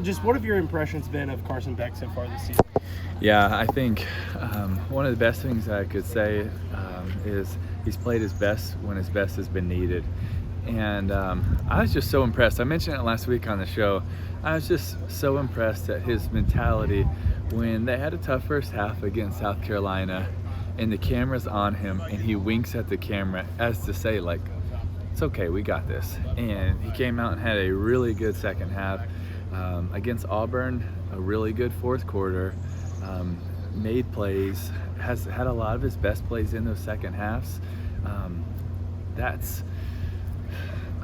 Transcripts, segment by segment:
Just what have your impressions been of Carson Beck so far this season? Yeah, I think one of the best things I could say is he's played his best when his best has been needed. And I was just so impressed. I mentioned it last week on the show. I was just so impressed at his mentality when they had a tough first half against South Carolina and the camera's on him and he winks at the camera as to say, like, it's okay, we got this. And he came out and had a really good second half. Against Auburn, a really good fourth quarter, made plays, has had a lot of his best plays in those second halves. I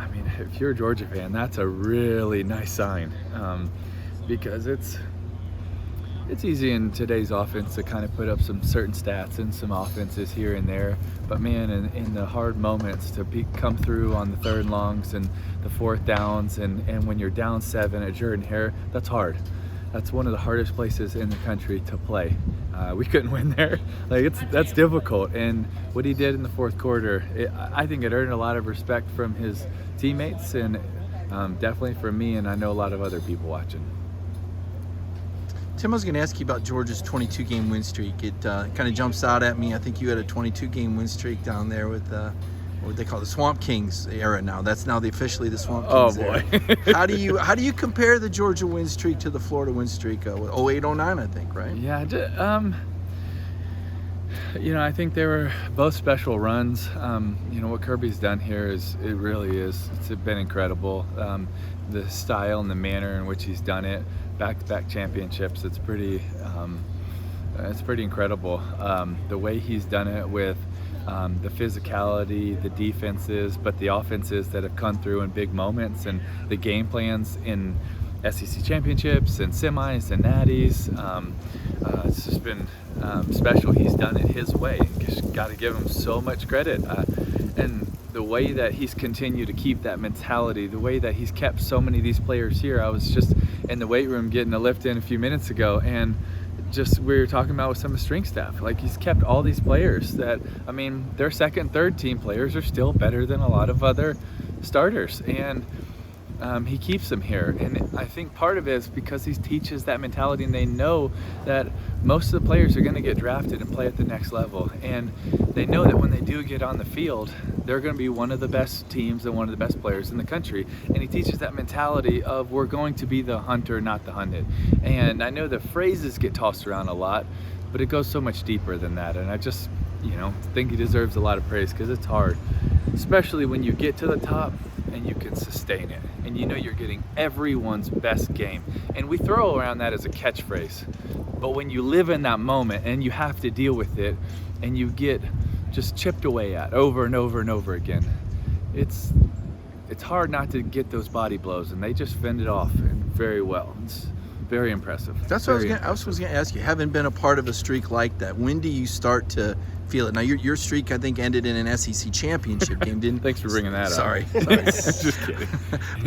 mean, if you're a Georgia fan, that's a really nice sign, because it's easy in today's offense to kind of put up some certain stats and some offenses here and there, but man, in the hard moments to come through on the third and longs and the fourth downs, and when you're down 7 at Jordan-Hare, that's hard. That's one of the hardest places in the country to play. We couldn't win there. That's difficult. And what he did in the fourth quarter, I think it earned a lot of respect from his teammates and definitely from me, and I know a lot of other people watching. Tim, I was going to ask you about Georgia's 22-game win streak. It kind of jumps out at me. I think you had a 22-game win streak down there with what they call the Swamp Kings era now. That's now officially the Swamp Kings era. How do you compare the Georgia win streak to the Florida win streak with 08-09, I think, right? Yeah, I think they were both special runs. What Kirby's done here it's been incredible. The style and the manner in which he's done it, back-to-back championships, it's pretty incredible. The way he's done it with the physicality, the defenses, but the offenses that have come through in big moments, and the game plans in SEC championships and semis and natties. It's just been special. He's done it his way. Just got to give him so much credit. And the way that he's continued to keep that mentality, the way that he's kept so many of these players here. I was just in the weight room getting a lift in a few minutes ago, and just we were talking about with some of the strength staff, like he's kept all these players that, I mean, their second, third team players are still better than a lot of other starters, and he keeps them here. And I think part of it is because he teaches that mentality, and they know that most of the players are going to get drafted and play at the next level, and they know that when they do get on the field, they're going to be one of the best teams and one of the best players in the country. And he teaches that mentality of, we're going to be the hunter, not the hunted. And I know the phrases get tossed around a lot, but it goes so much deeper than that. And I just think he deserves a lot of praise, because it's hard, especially when you get to the top and you can sustain it, and you're getting everyone's best game. And we throw around that as a catchphrase, but when you live in that moment and you have to deal with it, and you get just chipped away at over and over and over again, it's hard not to get those body blows, and they just fend it off very well. It's very impressive. That's what I was going to ask you. Having been a part of a streak like that, when do you start to feel it? Now, your streak, I think, ended in an SEC championship game, didn't? Thanks for bringing that up. Sorry. Just kidding.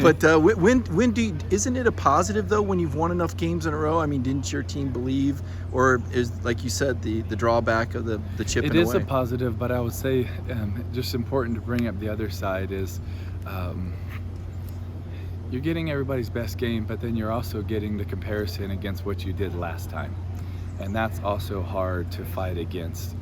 But isn't it a positive, though, when you've won enough games in a row? I mean, didn't your team believe, or is, like you said, the drawback of the chipping away? It is a positive, but I would say just important to bring up the other side is you're getting everybody's best game, but then you're also getting the comparison against what you did last time. And that's also hard to fight against.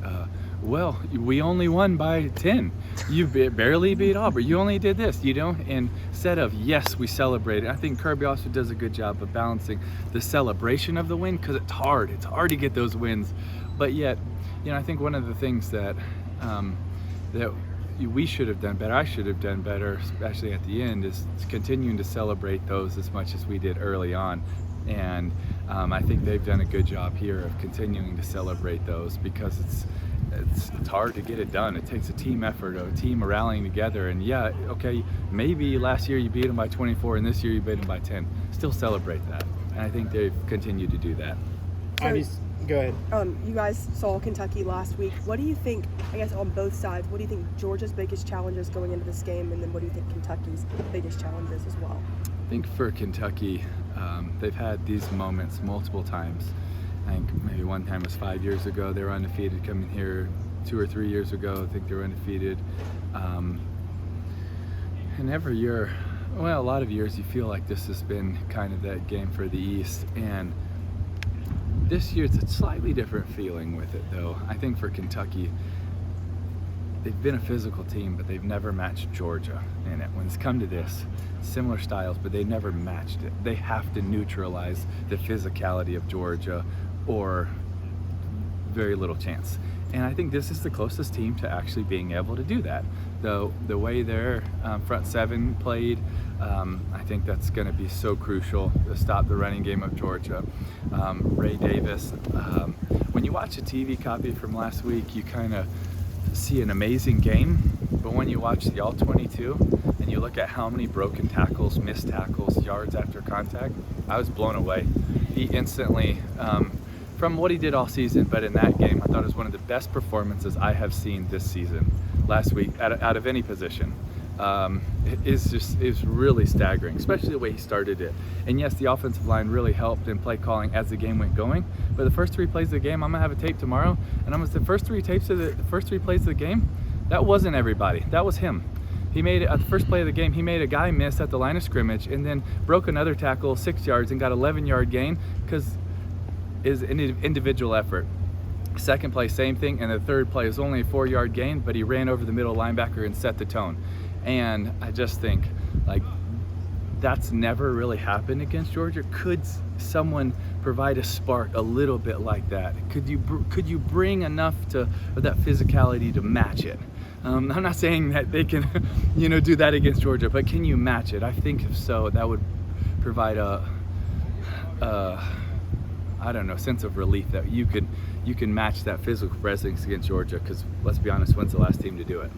Well, we only won by 10. You barely beat Auburn. You only did this, And instead of, yes, we celebrated. I think Kirby also does a good job of balancing the celebration of the win, because it's hard. It's hard to get those wins. But yet, I think one of the things that we should have done better, I should have done better, especially at the end, is continuing to celebrate those as much as we did early on. And I think they've done a good job here of continuing to celebrate those, because it's hard to get it done. It takes a team effort, a team rallying together. And yeah, okay, maybe last year you beat them by 24 and this year you beat them by 10. Still celebrate that. And I think they've continued to do that. Go ahead. You guys saw Kentucky last week. What do you think, I guess on both sides, what do you think Georgia's biggest challenges going into this game, and then what do you think Kentucky's biggest challenges as well? I think for Kentucky, they've had these moments multiple times. I think maybe one time was 5 years ago. They were undefeated coming here. 2 or 3 years ago, I think they were undefeated. And every year, Well, a lot of years you feel like this has been kind of that game for the East, and this year it's a slightly different feeling with it, though. I think for Kentucky, they've been a physical team, but they've never matched Georgia in it. When it's come to this, similar styles, but they've never matched it. They have to neutralize the physicality of Georgia, or very little chance. And I think this is the closest team to actually being able to do that. The way their front seven played, I think that's going to be so crucial to stop the running game of Georgia. Ray Davis, when you watch a TV copy from last week, you kind of see an amazing game, but when you watch the All-22 and you look at how many broken tackles, missed tackles, yards after contact, I was blown away. He instantly, from what he did all season, but in that game, I thought it was one of the best performances I have seen this season, last week, out of any position. It is really staggering, especially the way he started it. And yes, the offensive line really helped in play calling as the game went going. But the first 3 plays of the game, I'm gonna have a tape tomorrow, and the first 3 plays of the game, that wasn't everybody. That was him. He made at the first play of the game, he made a guy miss at the line of scrimmage, and then broke another tackle 6 yards and got 11-yard gain because is an individual effort. Second play, same thing, and the third play was only a 4-yard gain, but he ran over the middle linebacker and set the tone. And I just think, like, that's never really happened against Georgia. Could someone provide a spark a little bit like that? Could you bring enough of that physicality to match it? I'm not saying that they can, do that against Georgia, but can you match it? I think if so, that would provide a I don't know, sense of relief that you can match that physical presence against Georgia. Because let's be honest, when's the last team to do it?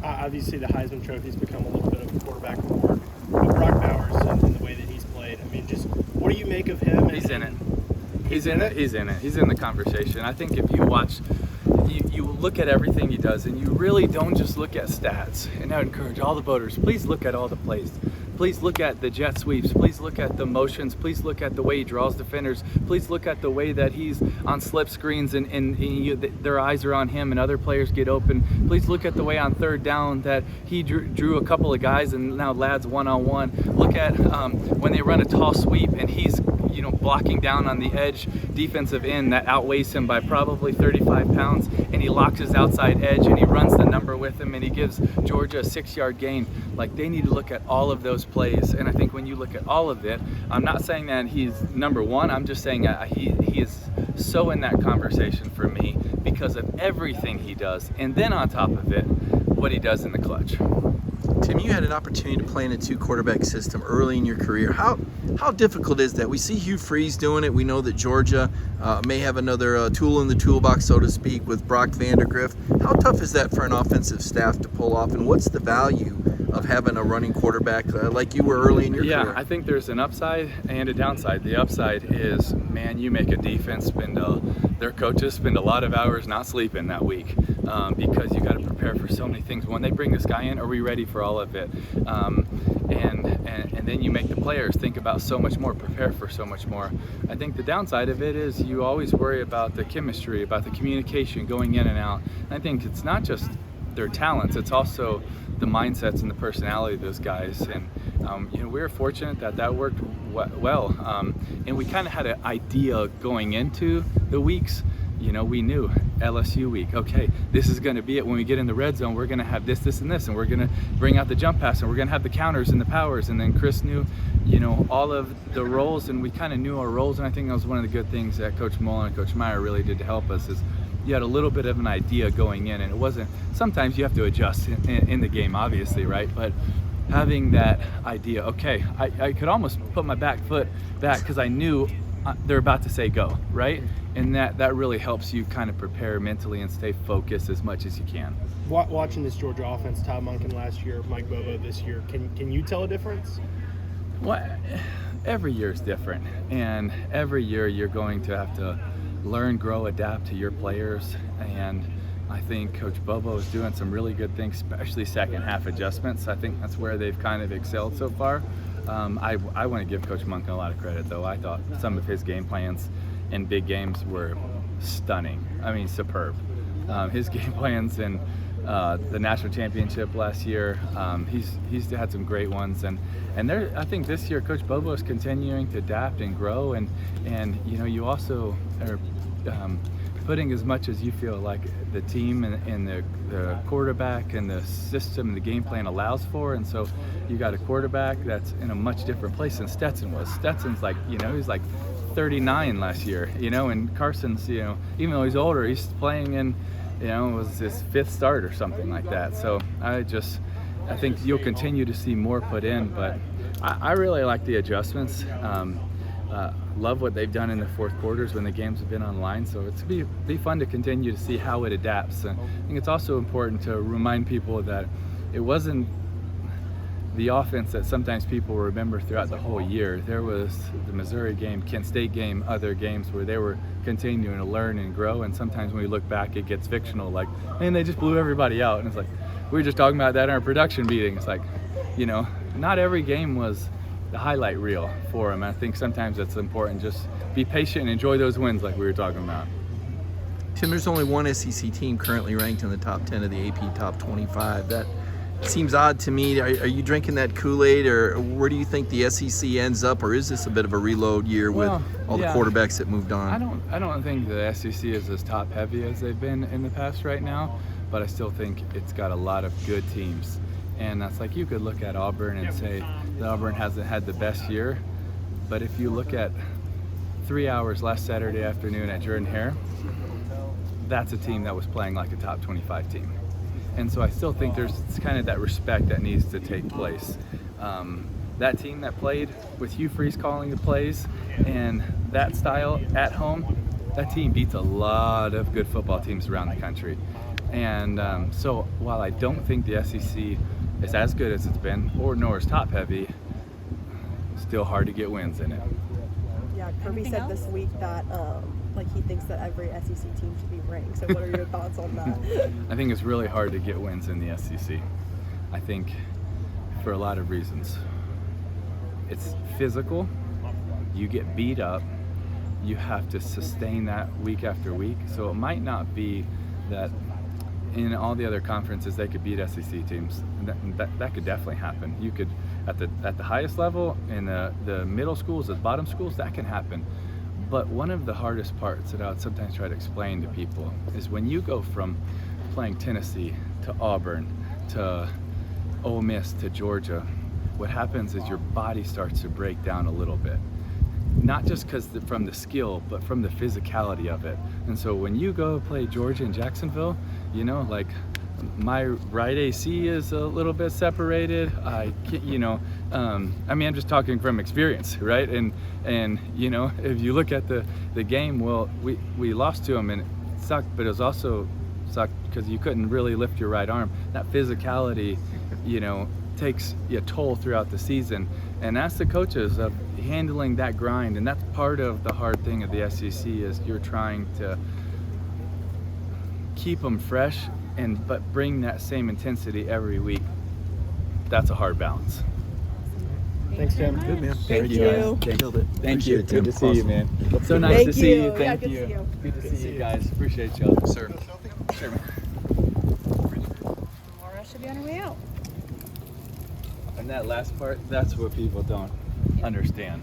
Obviously, the Heisman Trophy's become a little bit of a quarterback award. But Brock Bowers and the way that he's played, I mean, just what do you make of him? He's in it. He's in it. He's in it. He's in the conversation. I think if you watch, you look at everything he does, and you really don't just look at stats. And I encourage all the voters, please look at all the plays. Please look at the jet sweeps. Please look at the motions. Please look at the way he draws defenders. Please look at the way that he's on slip screens and their eyes are on him and other players get open. Please look at the way on third down that he drew a couple of guys and now lads one-on-one. Look at when they run a tall sweep and he's blocking down on the edge defensive end that outweighs him by probably 35 pounds, and he locks his outside edge and he runs the number with him and he gives Georgia a 6-yard gain. Like, they need to look at all of those plays, and I think when you look at all of it, I'm not saying that he's number one, I'm just saying that he is so in that conversation for me because of everything he does, and then on top of it, what he does in the clutch. Tim, you had an opportunity to play in a 2-quarterback system early in your career. How difficult is that? We see Hugh Freeze doing it. We know that Georgia may have another tool in the toolbox, so to speak, with Brock Vandergriff. How tough is that for an offensive staff to pull off, and what's the value of having a running quarterback like you were early in your career? Yeah, I think there's an upside and a downside. The upside is, man, you make a defense their coaches spend a lot of hours not sleeping that week because you got to prepare for so many things. When they bring this guy in, are we ready for all of it? And then you make the players think about so much more, prepare for so much more. I think the downside of it is you always worry about the chemistry, about the communication going in and out. I think it's not just their talents, it's also the mindsets and the personality of those guys. And we were fortunate that worked well. And we kind of had an idea going into the weeks. We knew LSU week, okay, this is going to be it. When we get in the red zone, we're going to have this, and this, and we're going to bring out the jump pass, and we're going to have the counters and the powers. And then Chris knew, all of the roles, and we kind of knew our roles. And I think that was one of the good things that Coach Mullen and Coach Meyer really did to help us is you had a little bit of an idea going in, and it wasn't, sometimes you have to adjust in the game, obviously, right? But having that idea, okay, I could almost put my back foot back because I knew they're about to say go, right? And that really helps you kind of prepare mentally and stay focused as much as you can. Watching this Georgia offense, Todd Monken last year, Mike Bobo this year, can you tell a difference? Well, every year is different, and every year you're going to have to learn, grow, adapt to your players. And I think Coach Bobo is doing some really good things, especially second half adjustments. I think that's where they've kind of excelled so far. I want to give Coach Monken a lot of credit, though. I thought some of his game plans in big games were stunning. I mean, superb. His game plans in the national championship last year. He's had some great ones, and I think this year Coach Bobo is continuing to adapt and grow, and you also are putting as much as you feel like the team and the quarterback and the system and the game plan allows for. And so you got a quarterback that's in a much different place than Stetson was. Stetson's like, he's like 39 last year, and Carson's, even though he's older, he's playing in, it was his 5th start or something like that. So I think you'll continue to see more put in, but I really like the adjustments. Love what they've done in the fourth quarters when the games have been online. So it's be fun to continue to see how it adapts. And I think it's also important to remind people that it wasn't the offense that sometimes people remember throughout the whole year. There was the Missouri game, Kent State game, other games where they were continuing to learn and grow. And sometimes when we look back, it gets fictional, like, man, they just blew everybody out. And it's like, we were just talking about that in our production meeting. It's like, not every game was the highlight reel for him. I think sometimes it's important, just be patient and enjoy those wins like we were talking about. Tim, there's only one SEC team currently ranked in the top 10 of the AP top 25. That seems odd to me. Are you drinking that Kool-Aid, or where do you think the SEC ends up, or is this a bit of a reload year with all the quarterbacks that moved on? I don't think the SEC is as top heavy as they've been in the past right now, but I still think it's got a lot of good teams. And that's like, you could look at Auburn and say that Auburn hasn't had the best year, but if you look at 3 hours last Saturday afternoon at Jordan-Hare, that's a team that was playing like a top 25 team. And so I still think there's kind of that respect that needs to take place. That team that played with Hugh Freeze calling the plays and that style at home, that team beats a lot of good football teams around the country. And so while I don't think the SEC is as good as it's been, nor is top heavy, still hard to get wins in it. Yeah, Kirby said this week that he thinks that every SEC team should be ranked. So what are your thoughts on that? I think it's really hard to get wins in the SEC. I think for a lot of reasons. It's physical. You get beat up. You have to sustain that week after week. So it might not be that in all the other conferences they could beat SEC teams. That could definitely happen. You could at the highest level, in the middle schools, the bottom schools, that can happen. But one of the hardest parts that I would sometimes try to explain to people is when you go from playing Tennessee to Auburn to Ole Miss to Georgia, what happens is your body starts to break down a little bit. Not just from the skill, but from the physicality of it. And so when you go play Georgia and Jacksonville, my right AC is a little bit separated. I'm just talking from experience, right? And if you look at the game, well, we lost to them and it sucked, but it was also sucked because you couldn't really lift your right arm. That physicality, takes a toll throughout the season. And that's the coaches of handling that grind. And that's part of the hard thing of the SEC is you're trying to keep them fresh but bring that same intensity every week. That's a hard balance. Thanks, Tim. Good, man. Thank you. Thank you. Good to see you, man. So nice Thank to see you. you. Thank Yeah, you. good to see you. Good to see you guys. Appreciate y'all. Sir. Sure, man. Laura should be on her way out. And that last part, that's what people don't understand.